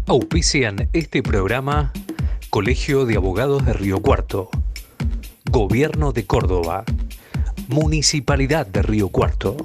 Auspician este programa Colegio de Abogados de Río Cuarto, Gobierno de Córdoba, Municipalidad de Río Cuarto.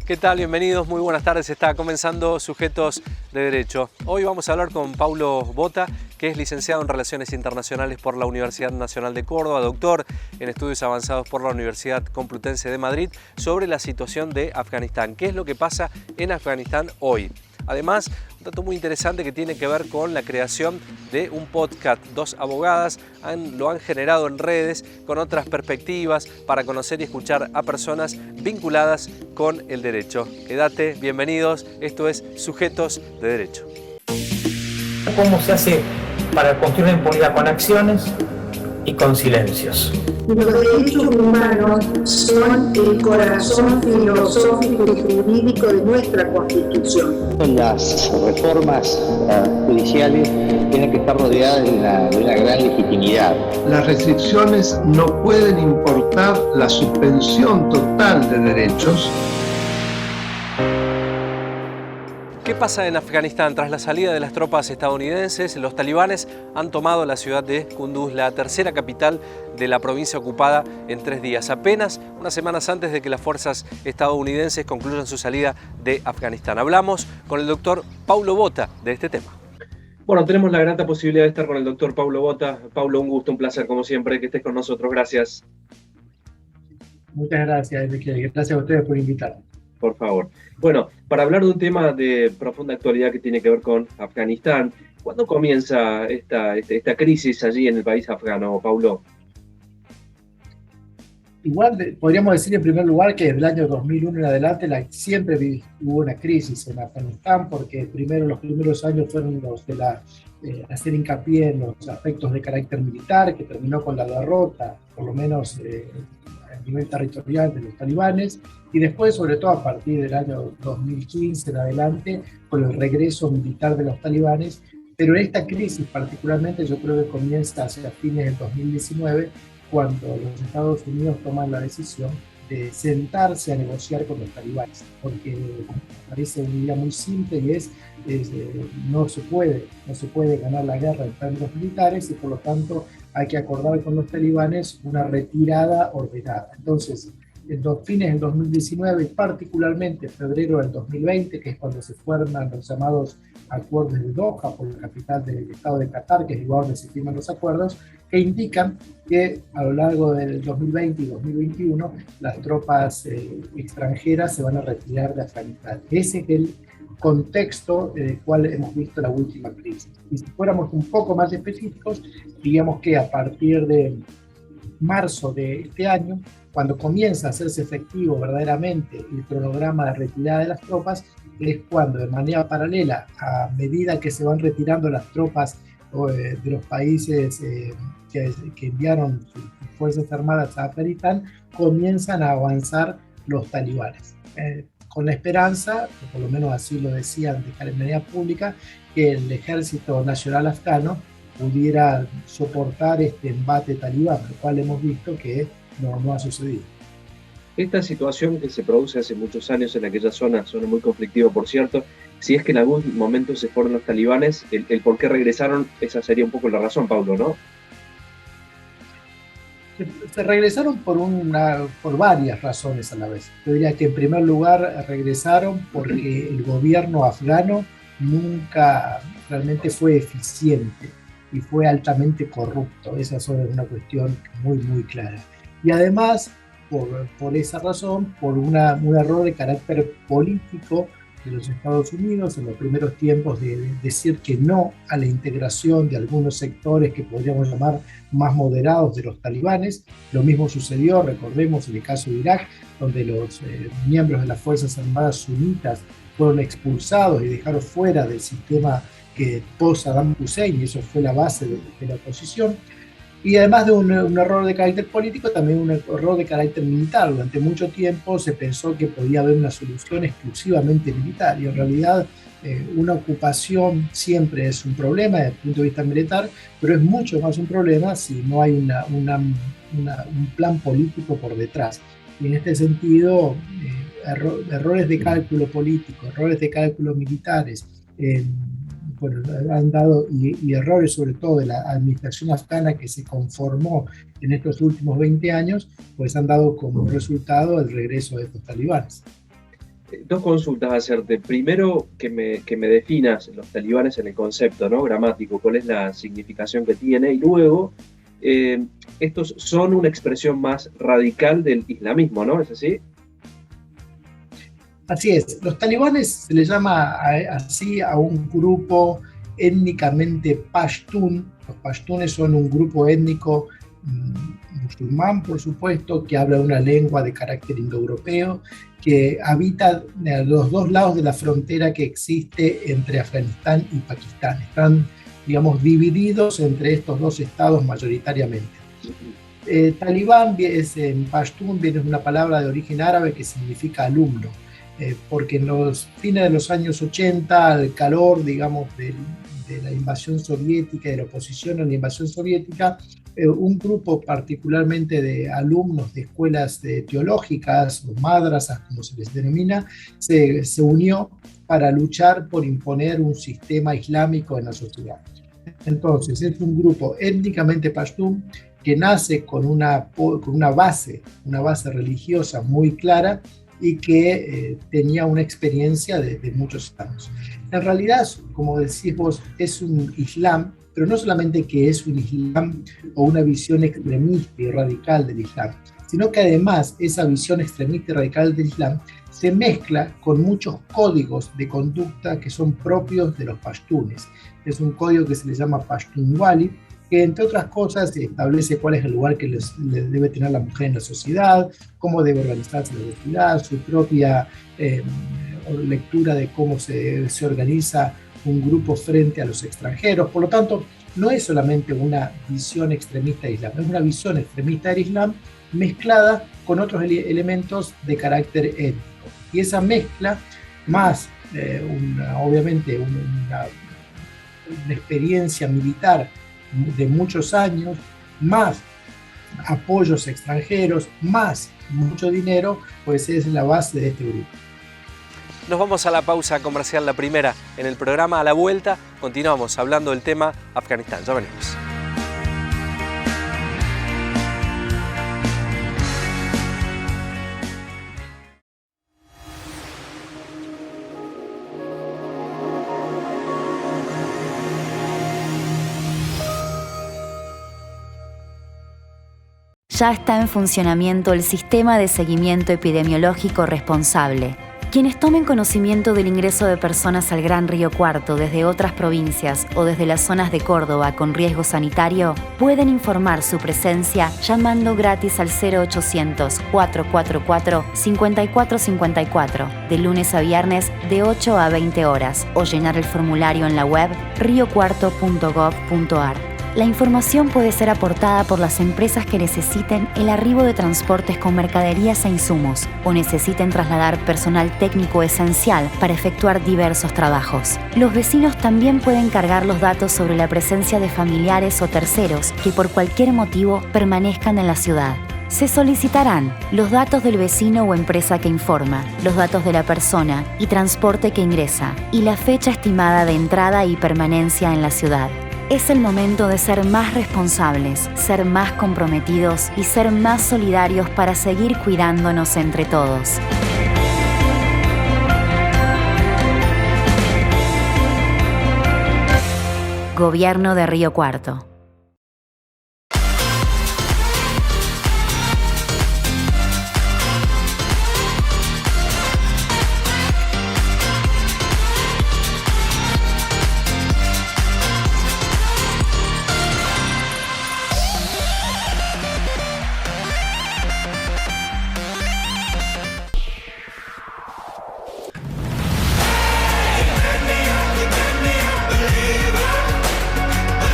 ¿Qué tal? Bienvenidos, muy buenas tardes. Está comenzando Sujetos de Derecho. Hoy vamos a hablar con Paulo Botta, que es licenciado en Relaciones Internacionales por la Universidad Nacional de Córdoba, doctor en Estudios Avanzados por la Universidad Complutense de Madrid, sobre la situación de Afganistán. ¿Qué es lo que pasa en Afganistán hoy? Además, un dato muy interesante que tiene que ver con la creación de un podcast. Dos abogadas lo han generado en redes con otras perspectivas para conocer y escuchar a personas vinculadas con el derecho. Quédate, bienvenidos. Esto es Sujetos de Derecho. ¿Cómo se hace para construir una impunidad? Con acciones y con silencios. Los derechos humanos son el corazón filosófico y jurídico de nuestra Constitución. Las reformas judiciales tienen que estar rodeadas de una gran legitimidad. Las restricciones no pueden importar la suspensión total de derechos. ¿Qué pasa en Afganistán? Tras la salida de las tropas estadounidenses, los talibanes han tomado la ciudad de Kunduz, la tercera capital de la provincia ocupada en 3 días, apenas unas semanas antes de que las fuerzas estadounidenses concluyan su salida de Afganistán. Hablamos con el doctor Paulo Botta de este tema. Bueno, tenemos la grata posibilidad de estar con el doctor Paulo Botta. Paulo, un gusto, un placer, como siempre, que estés con nosotros. Gracias. Muchas gracias, Enrique. Gracias a ustedes por invitarme. Por favor. Bueno, para hablar de un tema de profunda actualidad que tiene que ver con Afganistán, ¿cuándo comienza esta crisis allí en el país afgano, Paulo? Igual podríamos decir en primer lugar que desde el año 2001 en adelante siempre hubo una crisis en Afganistán, porque los primeros años fueron los de hacer hincapié en los aspectos de carácter militar, que terminó con la derrota, por lo menos a nivel territorial, de los talibanes, y después, sobre todo a partir del año 2015 en adelante, con el regreso militar de los talibanes. Pero esta crisis particularmente yo creo que comienza hacia fines del 2019, cuando los Estados Unidos toman la decisión de sentarse a negociar con los talibanes, porque parece una idea muy simple y no se puede ganar la guerra en términos militares, y por lo tanto hay que acordar con los talibanes una retirada ordenada. Entonces, en fines del 2019 y particularmente en febrero del 2020, que es cuando se forman los llamados acuerdos de Doha por la capital del estado de Qatar, que es el lugar donde se firman los acuerdos, que indican que a lo largo del 2020 y 2021 las tropas extranjeras se van a retirar de Afganistán. Ese es el contexto en el cual hemos visto la última crisis. Y si fuéramos un poco más específicos, diríamos que a partir de marzo de este año, cuando comienza a hacerse efectivo verdaderamente el cronograma de retirada de las tropas, es cuando de manera paralela, a medida que se van retirando las tropas de los países que enviaron sus fuerzas armadas a Afganistán, comienzan a avanzar los talibanes. Con la esperanza, o por lo menos así lo decían de manera pública, que el ejército nacional afgano pudiera soportar este embate talibán, lo cual hemos visto que no ha sucedido. Esta situación que se produce hace muchos años en aquella zona muy conflictiva, por cierto, si es que en algún momento se fueron los talibanes, el por qué regresaron, esa sería un poco la razón, Paulo, ¿no? Se regresaron por varias razones a la vez. Yo diría que en primer lugar regresaron porque el gobierno afgano nunca realmente fue eficiente y fue altamente corrupto. Esa es una cuestión muy, muy clara. Y además, por esa razón, por un error de carácter político de los Estados Unidos en los primeros tiempos de decir que no a la integración de algunos sectores que podríamos llamar más moderados de los talibanes. Lo mismo sucedió, recordemos, en el caso de Irak, donde los miembros de las Fuerzas Armadas sunitas fueron expulsados y dejaron fuera del sistema que post-Saddam Hussein, y eso fue la base de la oposición. Y además de un error de carácter político, también un error de carácter militar. Durante mucho tiempo se pensó que podía haber una solución exclusivamente militar, y en realidad una ocupación siempre es un problema desde el punto de vista militar, pero es mucho más un problema si no hay un plan político por detrás. Y en este sentido, errores de cálculo político, errores de cálculo militares, bueno, han dado, y errores sobre todo de la administración afgana que se conformó en estos últimos 20 años, pues han dado como resultado el regreso de estos talibanes. Dos consultas a hacerte. Primero, que me definas los talibanes en el concepto, ¿no?, gramático, cuál es la significación que tiene, y luego, estos son una expresión más radical del islamismo, ¿no? ¿Es así? Así es. Los talibanes se les llama así a un grupo étnicamente pashtun. Los pashtunes son un grupo étnico musulmán, por supuesto, que habla una lengua de carácter indoeuropeo, que habita a los dos lados de la frontera que existe entre Afganistán y Pakistán. Están, digamos, divididos entre estos dos estados mayoritariamente. Talibán en pashtun viene de una palabra de origen árabe que significa alumno, porque en los fines de los años 80, al calor, digamos, de la invasión soviética, de la oposición a la invasión soviética, un grupo particularmente de alumnos de escuelas teológicas, o madrasas como se les denomina, se unió para luchar por imponer un sistema islámico en la sociedad. Entonces es un grupo étnicamente pashtun que nace con una base religiosa muy clara y que tenía una experiencia de muchos años. En realidad, como decís vos, es un islam, pero no solamente que es un islam o una visión extremista y radical del islam, sino que además esa visión extremista y radical del islam se mezcla con muchos códigos de conducta que son propios de los pashtunes. Es un código que se le llama Pashtunwali, que entre otras cosas establece cuál es el lugar que le debe tener la mujer en la sociedad, cómo debe organizarse la sociedad, su propia lectura de cómo se organiza un grupo frente a los extranjeros. Por lo tanto, no es solamente una visión extremista del Islam, es una visión extremista del Islam mezclada con otros elementos de carácter étnico. Y esa mezcla, más obviamente una experiencia militar de muchos años, más apoyos extranjeros, más mucho dinero, pues es la base de este grupo. Nos vamos a la pausa comercial, la primera en el programa. A la vuelta continuamos hablando del tema Afganistán. Ya venimos. Ya está en funcionamiento el sistema de seguimiento epidemiológico responsable. Quienes tomen conocimiento del ingreso de personas al Gran Río Cuarto desde otras provincias o desde las zonas de Córdoba con riesgo sanitario pueden informar su presencia llamando gratis al 0800-444-5454 de lunes a viernes de 8 a 20 horas o llenar el formulario en la web riocuarto.gov.ar. La información puede ser aportada por las empresas que necesiten el arribo de transportes con mercaderías e insumos o necesiten trasladar personal técnico esencial para efectuar diversos trabajos. Los vecinos también pueden cargar los datos sobre la presencia de familiares o terceros que por cualquier motivo permanezcan en la ciudad. Se solicitarán los datos del vecino o empresa que informa, los datos de la persona y transporte que ingresa y la fecha estimada de entrada y permanencia en la ciudad. Es el momento de ser más responsables, ser más comprometidos y ser más solidarios para seguir cuidándonos entre todos. Gobierno de Río Cuarto.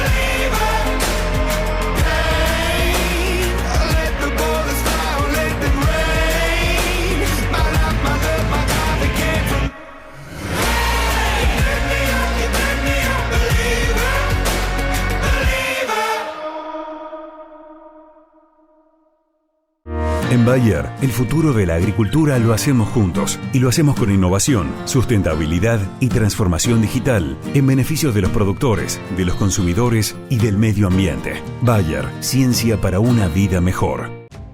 Believer, En Bayer, el futuro de la agricultura lo hacemos juntos y lo hacemos con innovación, sustentabilidad y transformación digital en beneficio de los productores, de los consumidores y del medio ambiente. Bayer, ciencia para una vida mejor.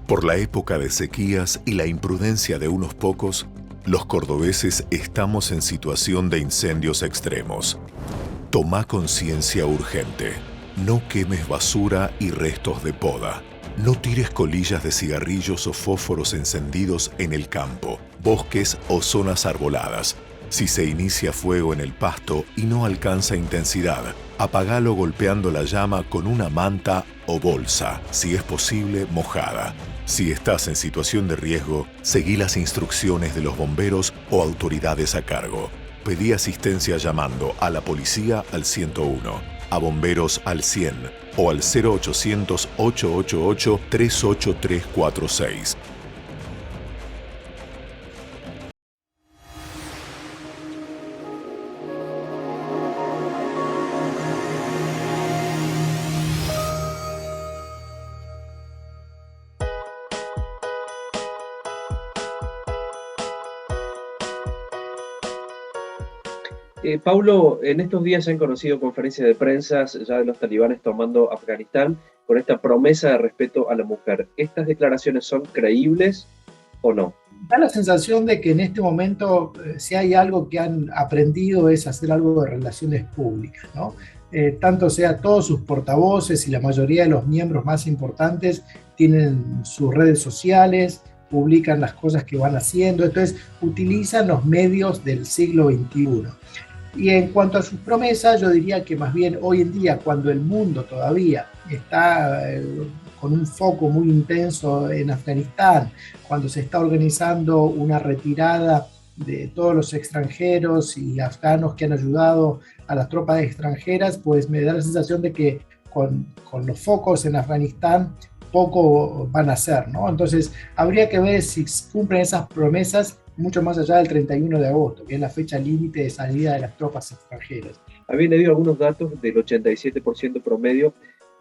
Por la época de sequías y la imprudencia de unos pocos, los cordobeses estamos en situación de incendios extremos. Toma conciencia urgente. No quemes basura y restos de poda. No tires colillas de cigarrillos o fósforos encendidos en el campo, bosques o zonas arboladas. Si se inicia fuego en el pasto y no alcanza intensidad, apagalo golpeando la llama con una manta o bolsa, si es posible mojada. Si estás en situación de riesgo, seguí las instrucciones de los bomberos o autoridades a cargo. Pedí asistencia llamando a la policía al 101, a bomberos al 100 o al 0800-888-38346. Paulo, en estos días se han conocido conferencias de prensa ya de los talibanes tomando Afganistán con esta promesa de respeto a la mujer. ¿Estas declaraciones son creíbles o no? Da la sensación de que en este momento, si hay algo que han aprendido es hacer algo de relaciones públicas, ¿no? Tanto sea todos sus portavoces y la mayoría de los miembros más importantes tienen sus redes sociales, publican las cosas que van haciendo, entonces utilizan los medios del siglo XXI. Y en cuanto a sus promesas, yo diría que más bien hoy en día, cuando el mundo todavía está con un foco muy intenso en Afganistán, cuando se está organizando una retirada de todos los extranjeros y afganos que han ayudado a las tropas extranjeras, pues me da la sensación de que con los focos en Afganistán poco van a hacer, ¿no? Entonces habría que ver si cumplen esas promesas mucho más allá del 31 de agosto, que es la fecha límite de salida de las tropas extranjeras. Habían leído algunos datos del 87% promedio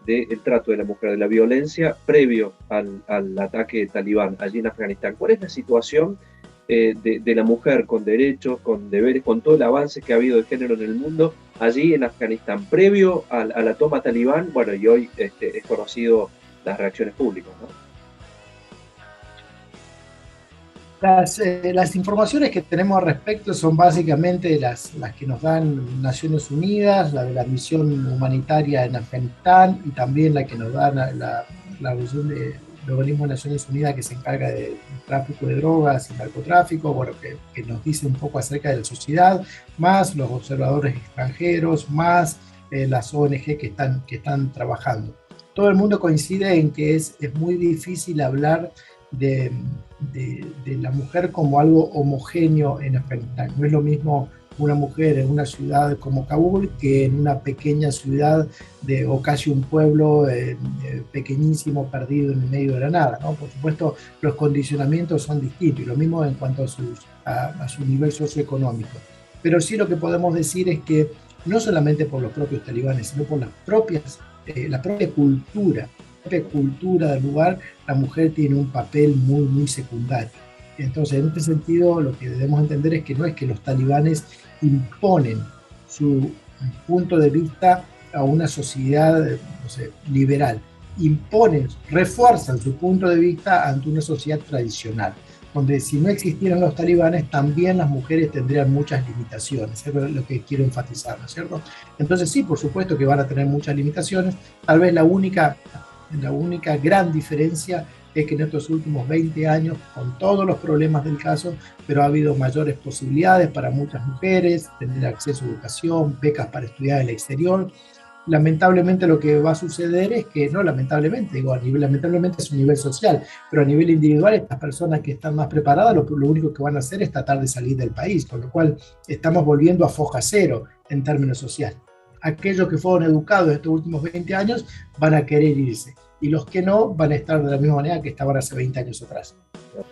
del trato de la mujer, de la violencia previo al ataque talibán allí en Afganistán. ¿Cuál es la situación de la mujer con derechos, con deberes, con todo el avance que ha habido de género en el mundo allí en Afganistán previo a la toma talibán? Bueno, y hoy es conocido las reacciones públicas, ¿no? Las informaciones que tenemos al respecto son básicamente las que nos dan Naciones Unidas, la de la misión humanitaria en Afganistán y también la que nos da la organización del Organismo de Naciones Unidas que se encarga del tráfico de drogas y narcotráfico, bueno, que nos dice un poco acerca de la sociedad, más los observadores extranjeros, más las ONG que están trabajando. Todo el mundo coincide en que es muy difícil hablar de la mujer como algo homogéneo en Afganistán. No es lo mismo una mujer en una ciudad como Kabul que en una pequeña ciudad o casi un pueblo pequeñísimo perdido en el medio de la nada, ¿no? Por supuesto, los condicionamientos son distintos, y lo mismo en cuanto a su nivel socioeconómico. Pero sí lo que podemos decir es que no solamente por los propios talibanes, sino por la propia cultura del lugar, la mujer tiene un papel muy, muy secundario. Entonces, en este sentido, lo que debemos entender es que no es que los talibanes imponen su punto de vista a una sociedad, no sé, liberal. Refuerzan su punto de vista ante una sociedad tradicional, donde si no existieran los talibanes, también las mujeres tendrían muchas limitaciones. Es lo que quiero enfatizar, ¿no es cierto? Entonces sí, por supuesto que van a tener muchas limitaciones. Tal vez la única gran diferencia es que en estos últimos 20 años, con todos los problemas del caso, pero ha habido mayores posibilidades para muchas mujeres, tener acceso a educación, becas para estudiar en el exterior. Lamentablemente lo que va a suceder es que, no lamentablemente, lamentablemente es un nivel social, pero a nivel individual estas personas que están más preparadas lo único que van a hacer es tratar de salir del país, con lo cual estamos volviendo a foja cero en términos sociales. Aquellos que fueron educados estos últimos 20 años van a querer irse, y los que no van a estar de la misma manera que estaban hace 20 años atrás.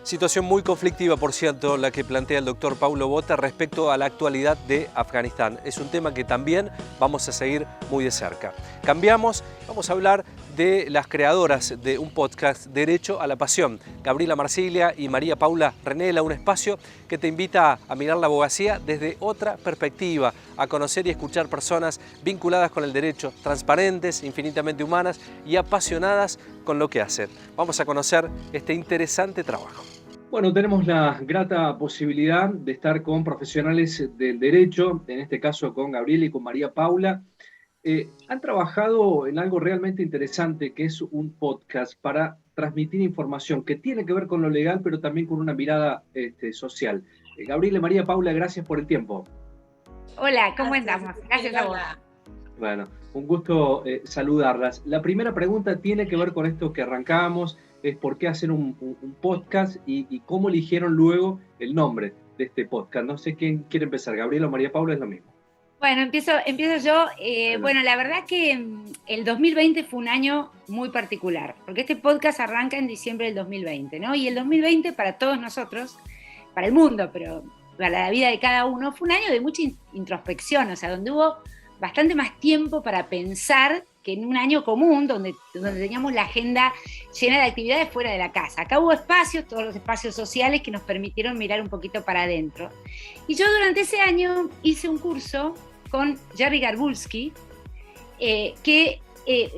Situación muy conflictiva, por cierto, la que plantea el doctor Paulo Bota respecto a la actualidad de Afganistán. Es un tema que también vamos a seguir muy de cerca. Cambiamos, vamos a hablar de las creadoras de un podcast, Derecho a la Pasión, Gabriela Marsiglia y María Paula Renela, un espacio que te invita a mirar la abogacía desde otra perspectiva, a conocer y escuchar personas vinculadas con el derecho, transparentes, infinitamente humanas y apasionadas con lo que hacen. Vamos a conocer este interesante trabajo. Bueno, tenemos la grata posibilidad de estar con profesionales del derecho, en este caso con Gabriela y con María Paula. Han trabajado en algo realmente interesante, que es un podcast para transmitir información que tiene que ver con lo legal, pero también con una mirada social. Gabriela y María Paula, gracias por el tiempo. Hola, ¿cómo andamos? Gracias a vos. Bueno, un gusto saludarlas. La primera pregunta tiene que ver con esto que arrancábamos, es por qué hacer un podcast y cómo eligieron luego el nombre de este podcast. No sé quién quiere empezar, Gabriela o María Paula, es lo mismo. Bueno, empiezo yo. Bueno, la verdad que el 2020 fue un año muy particular, porque este podcast arranca en diciembre del 2020, ¿no? Y el 2020 para todos nosotros, para el mundo, pero para la vida de cada uno, fue un año de mucha introspección, o sea, donde hubo bastante más tiempo para pensar que en un año común, donde teníamos la agenda llena de actividades fuera de la casa. Acá hubo espacios, todos los espacios sociales que nos permitieron mirar un poquito para adentro. Y yo durante ese año hice un curso con Jerry Garbulski, que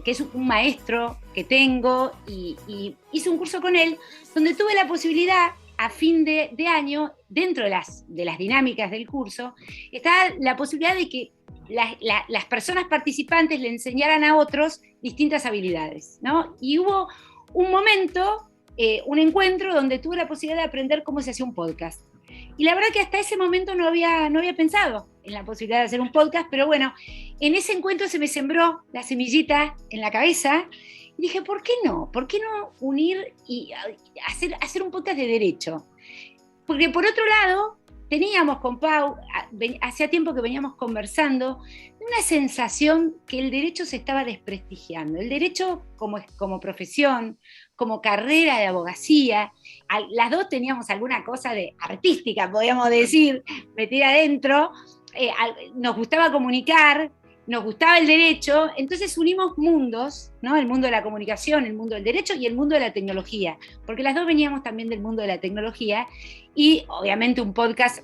es un maestro que tengo, y hice un curso con él, donde tuve la posibilidad, a fin de año, dentro de las dinámicas del curso, estaba la posibilidad de que las personas participantes le enseñaran a otros distintas habilidades, ¿no? Y hubo un momento, un encuentro donde tuve la posibilidad de aprender cómo se hacía un podcast. Y la verdad que hasta ese momento no había pensado en la posibilidad de hacer un podcast, pero bueno, en ese encuentro se me sembró la semillita en la cabeza y dije, ¿por qué no? ¿Por qué no unir y hacer un podcast de derecho? Porque por otro lado, teníamos con Pau, hacía tiempo que veníamos conversando, una sensación que el derecho se estaba desprestigiando. El derecho como profesión, como carrera de abogacía, las dos teníamos alguna cosa de artística, podríamos decir, metida adentro, nos gustaba comunicar, nos gustaba el derecho, entonces unimos mundos, ¿no? El mundo de la comunicación, el mundo del derecho y el mundo de la tecnología, porque las dos veníamos también del mundo de la tecnología y obviamente un podcast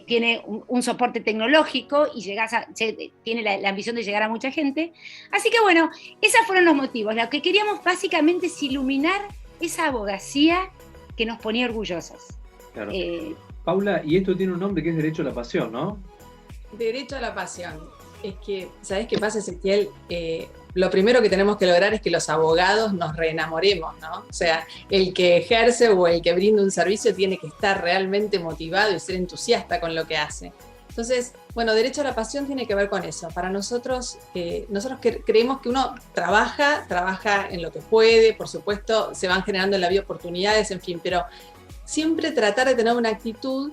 tiene un soporte tecnológico y tiene la ambición de llegar a mucha gente. Así que bueno, esos fueron los motivos. Lo que queríamos básicamente es iluminar esa abogacía que nos ponía orgullosos. Claro. Paula, y esto tiene un nombre que es Derecho a la Pasión, ¿no? Derecho a la Pasión. Es que, ¿sabés qué pasa, Ezequiel? Lo primero que tenemos que lograr es que los abogados nos reenamoremos, ¿no? O sea, el que ejerce o el que brinda un servicio tiene que estar realmente motivado y ser entusiasta con lo que hace. Entonces, bueno, Derecho a la Pasión tiene que ver con eso. Para nosotros, creemos que uno trabaja en lo que puede, por supuesto, se van generando en la vida oportunidades, en fin, pero siempre tratar de tener una actitud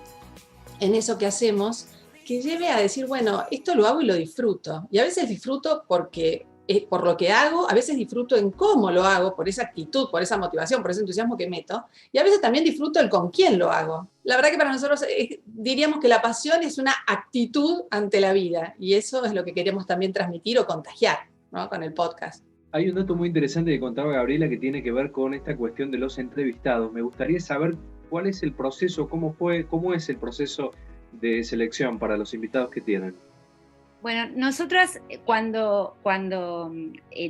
en eso que hacemos que lleve a decir, bueno, esto lo hago y lo disfruto. Y a veces disfruto por lo que hago, a veces disfruto en cómo lo hago, por esa actitud, por esa motivación, por ese entusiasmo que meto, y a veces también disfruto el con quién lo hago. La verdad que para nosotros diríamos que la pasión es una actitud ante la vida, y eso es lo que queremos también transmitir o contagiar, ¿no? Con el podcast. Hay un dato muy interesante que contaba Gabriela que tiene que ver con esta cuestión de los entrevistados. Me gustaría saber cuál es el proceso, cómo es el proceso de selección para los invitados que tienen. Bueno, nosotras cuando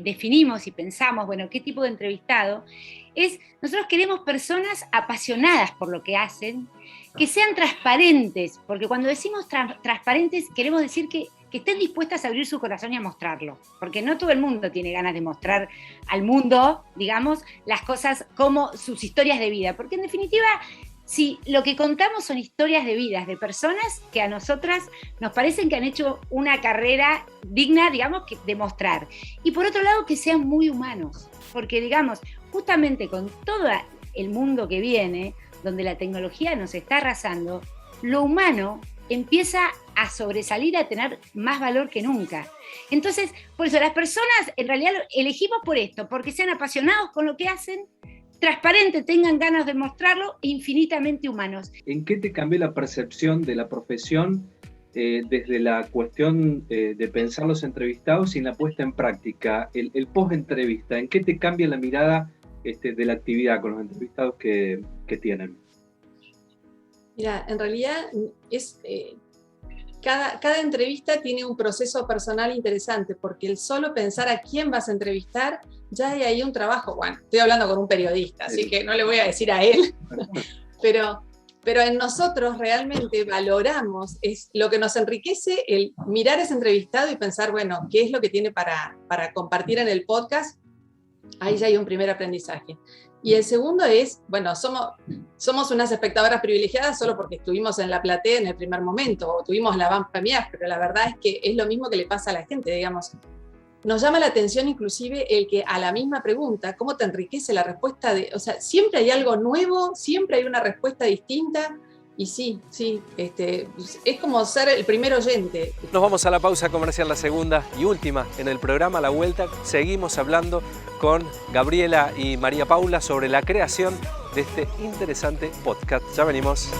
definimos y pensamos, bueno, qué tipo de entrevistado, nosotros queremos personas apasionadas por lo que hacen, que sean transparentes, porque cuando decimos transparentes queremos decir que estén dispuestas a abrir su corazón y a mostrarlo, porque no todo el mundo tiene ganas de mostrar al mundo, digamos, las cosas como sus historias de vida, porque en definitiva, si lo que contamos son historias de vidas de personas que a nosotras nos parecen que han hecho una carrera digna, digamos, de mostrar. Y por otro lado, que sean muy humanos, porque digamos, justamente con todo el mundo que viene, donde la tecnología nos está arrasando, lo humano empieza a sobresalir, a tener más valor que nunca. Entonces, por eso las personas en realidad elegimos por esto, porque sean apasionados con lo que hacen, transparentes, tengan ganas de mostrarlo e infinitamente humanos. ¿En qué te cambió la percepción de la profesión desde la cuestión de pensar los entrevistados y en la puesta en práctica, el post-entrevista, ¿en qué te cambia la mirada de la actividad con los entrevistados que tienen? Mira, en realidad cada entrevista tiene un proceso personal interesante, porque el solo pensar a quién vas a entrevistar, ya hay ahí un trabajo. Bueno, estoy hablando con un periodista, así que no le voy a decir a él, pero en nosotros realmente valoramos, es lo que nos enriquece el mirar ese entrevistado y pensar, bueno, ¿qué es lo que tiene para compartir en el podcast? Ahí ya hay un primer aprendizaje. Y el segundo es, bueno, somos unas espectadoras privilegiadas solo porque estuvimos en la platea en el primer momento, o tuvimos la van première, pero la verdad es que es lo mismo que le pasa a la gente, digamos. Nos llama la atención inclusive el que a la misma pregunta, ¿cómo te enriquece la respuesta? O sea, siempre hay algo nuevo, siempre hay una respuesta distinta, y sí, es como ser el primer oyente. Nos vamos a la pausa comercial, la segunda y última en el programa. A la vuelta seguimos hablando con Gabriela y María Paula sobre la creación de este interesante podcast. Ya venimos.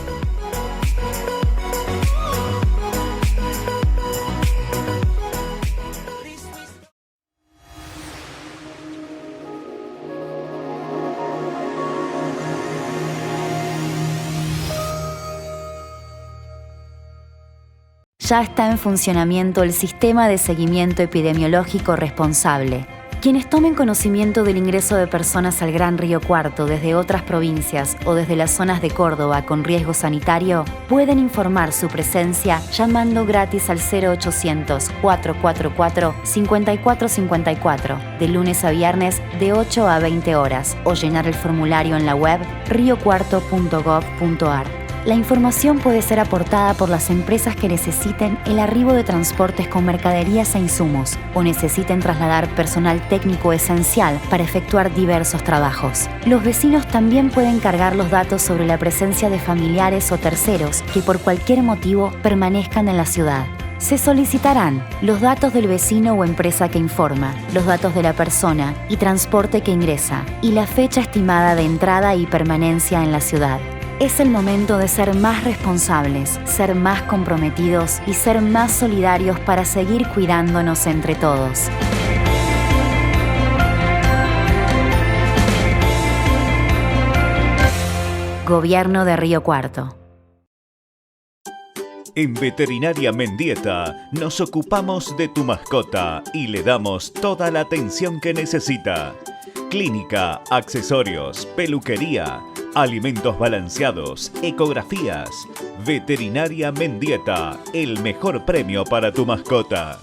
Ya está en funcionamiento el Sistema de Seguimiento Epidemiológico Responsable. Quienes tomen conocimiento del ingreso de personas al Gran Río Cuarto desde otras provincias o desde las zonas de Córdoba con riesgo sanitario pueden informar su presencia llamando gratis al 0800-444-5454 de lunes a viernes de 8 a 20 horas o llenar el formulario en la web riocuarto.gov.ar. La información puede ser aportada por las empresas que necesiten el arribo de transportes con mercaderías e insumos o necesiten trasladar personal técnico esencial para efectuar diversos trabajos. Los vecinos también pueden cargar los datos sobre la presencia de familiares o terceros que por cualquier motivo permanezcan en la ciudad. Se solicitarán los datos del vecino o empresa que informa, los datos de la persona y transporte que ingresa y la fecha estimada de entrada y permanencia en la ciudad. Es el momento de ser más responsables, ser más comprometidos y ser más solidarios para seguir cuidándonos entre todos. Gobierno de Río Cuarto. En Veterinaria Mendieta nos ocupamos de tu mascota y le damos toda la atención que necesita. Clínica, accesorios, peluquería, alimentos balanceados, ecografías. Veterinaria Mendieta, el mejor premio para tu mascota.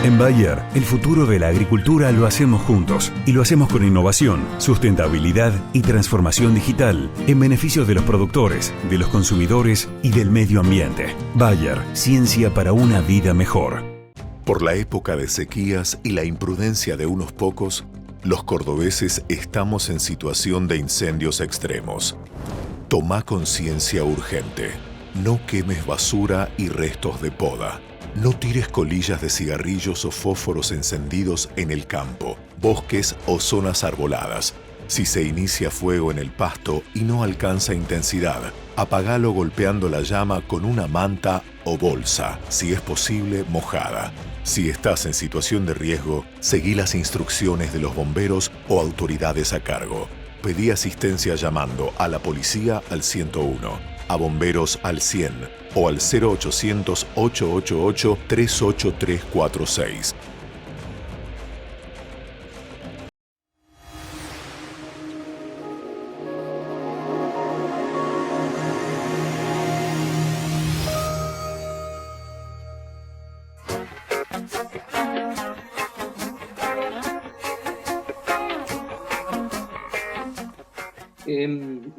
En Bayer, el futuro de la agricultura lo hacemos juntos y lo hacemos con innovación, sustentabilidad y transformación digital en beneficio de los productores, de los consumidores y del medio ambiente. Bayer, ciencia para una vida mejor. Por la época de sequías y la imprudencia de unos pocos, los cordobeses estamos en situación de incendios extremos. Toma conciencia urgente. No quemes basura y restos de poda. No tires colillas de cigarrillos o fósforos encendidos en el campo, bosques o zonas arboladas. Si se inicia fuego en el pasto y no alcanza intensidad, apagalo golpeando la llama con una manta o bolsa, si es posible mojada. Si estás en situación de riesgo, seguí las instrucciones de los bomberos o autoridades a cargo. Pedí asistencia llamando a la policía al 101, a bomberos al 100 o al 0800-888-38346.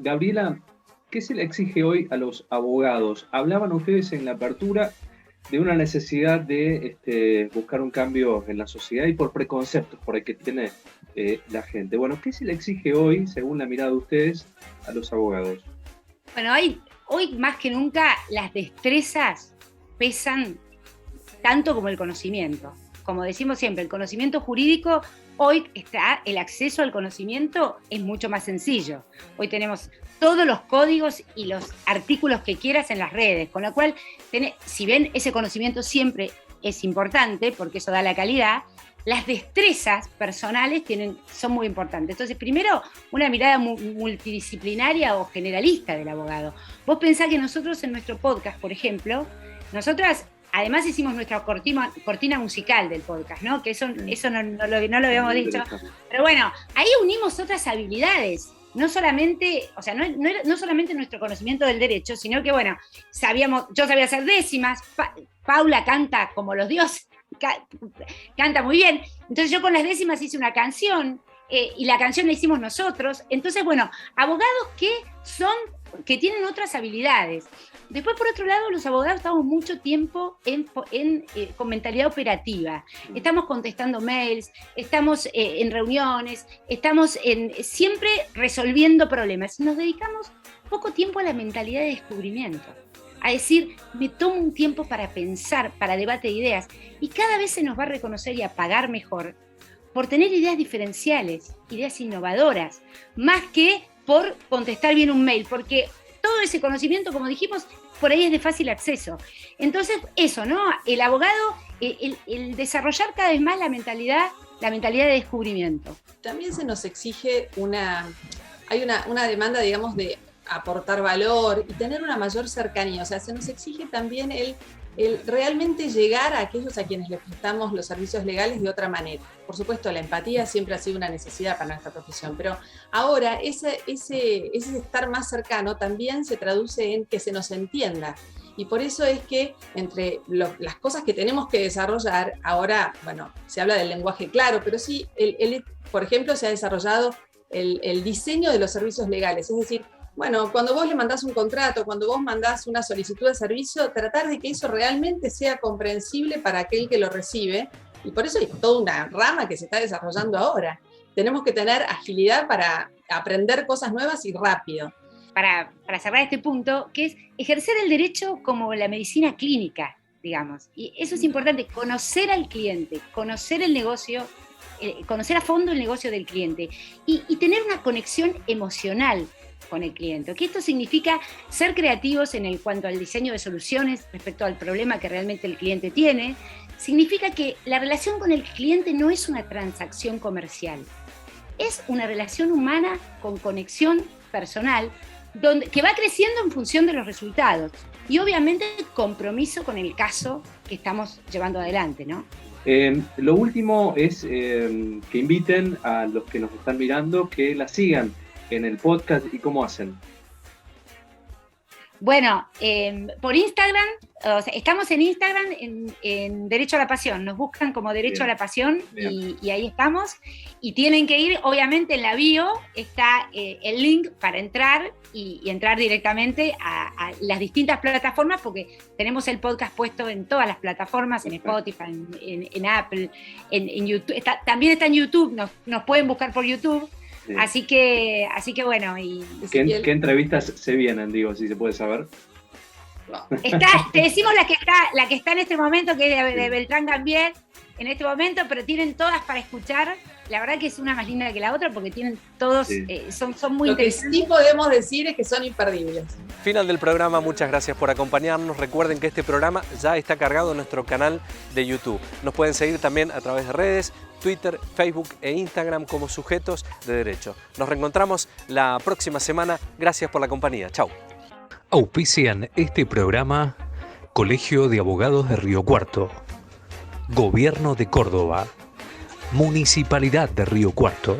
Gabriela, ¿qué se le exige hoy a los abogados? Hablaban ustedes en la apertura de una necesidad de buscar un cambio en la sociedad y por preconceptos por el que tiene la gente. Bueno, ¿qué se le exige hoy, según la mirada de ustedes, a los abogados? Bueno, hoy más que nunca las destrezas pesan tanto como el conocimiento. Como decimos siempre, el conocimiento jurídico, hoy el acceso al conocimiento es mucho más sencillo. Hoy tenemos todos los códigos y los artículos que quieras en las redes, con lo cual, si bien ese conocimiento siempre es importante, porque eso da la calidad, las destrezas personales son muy importantes. Entonces, primero, una mirada multidisciplinaria o generalista del abogado. Vos pensás que nosotros en nuestro podcast, por ejemplo, nosotras además hicimos nuestra cortina musical del podcast, ¿no? Que eso no lo habíamos dicho. Pero bueno, ahí unimos otras habilidades. No solamente, o sea, no solamente nuestro conocimiento del derecho, sino que, bueno, yo sabía hacer décimas, Paula canta como los dioses, canta muy bien. Entonces yo con las décimas hice una canción, y la canción la hicimos nosotros. Entonces, bueno, abogados que tienen otras habilidades. Después, por otro lado, los abogados estamos mucho tiempo con mentalidad operativa. Estamos contestando mails, estamos en reuniones, estamos siempre resolviendo problemas. Nos dedicamos poco tiempo a la mentalidad de descubrimiento. A decir, me tomo un tiempo para pensar, para debate de ideas. Y cada vez se nos va a reconocer y a pagar mejor por tener ideas diferenciales, ideas innovadoras, más que por contestar bien un mail, porque todo ese conocimiento, como dijimos, por ahí es de fácil acceso. Entonces, eso, ¿no? El abogado, el desarrollar cada vez más la mentalidad de descubrimiento. También se nos exige hay una demanda, digamos, de aportar valor y tener una mayor cercanía. O sea, se nos exige también el realmente llegar a aquellos a quienes les prestamos los servicios legales de otra manera. Por supuesto, la empatía siempre ha sido una necesidad para nuestra profesión, pero ahora ese estar más cercano también se traduce en que se nos entienda. Y por eso es que entre las cosas que tenemos que desarrollar, ahora, bueno, se habla del lenguaje claro, pero sí, por ejemplo, se ha desarrollado el diseño de los servicios legales, es decir, bueno, cuando vos le mandás un contrato, cuando vos mandás una solicitud de servicio, tratar de que eso realmente sea comprensible para aquel que lo recibe, y por eso hay toda una rama que se está desarrollando ahora. Tenemos que tener agilidad para aprender cosas nuevas y rápido. Para cerrar este punto, que es ejercer el derecho como la medicina clínica, digamos. Y eso es importante, conocer al cliente, conocer el negocio, conocer a fondo el negocio del cliente y tener una conexión emocional con el cliente, que esto significa ser creativos en cuanto al diseño de soluciones respecto al problema que realmente el cliente tiene. Significa que la relación con el cliente no es una transacción comercial, es una relación humana con conexión personal que va creciendo en función de los resultados y obviamente compromiso con el caso que estamos llevando adelante, ¿no? Lo último es que inviten a los que nos están mirando que la sigan en el podcast. ¿Y cómo hacen? Bueno, por Instagram, o sea, estamos en Instagram en Derecho a la Pasión, nos buscan como Derecho a la Pasión y ahí estamos, y tienen que ir, obviamente en la bio está el link para entrar y entrar directamente a las distintas plataformas, porque tenemos el podcast puesto en todas las plataformas, en Spotify, en Apple, en YouTube, también está en YouTube, nos pueden buscar por YouTube. Sí. Así que bueno. ¿Qué entrevistas se vienen, digo, si se puede saber? Te decimos la que está en este momento, que es de Beltrán Gambier, en este momento, pero tienen todas para escuchar. La verdad que es una más linda que la otra porque tienen todos, son muy interesantes. Lo que sí podemos decir es que son imperdibles. Final del programa, muchas gracias por acompañarnos. Recuerden que este programa ya está cargado en nuestro canal de YouTube. Nos pueden seguir también a través de redes, Twitter, Facebook e Instagram como Sujetos de Derecho. Nos reencontramos la próxima semana. Gracias por la compañía. Chau. Auspician este programa Colegio de Abogados de Río Cuarto, Gobierno de Córdoba, Municipalidad de Río Cuarto.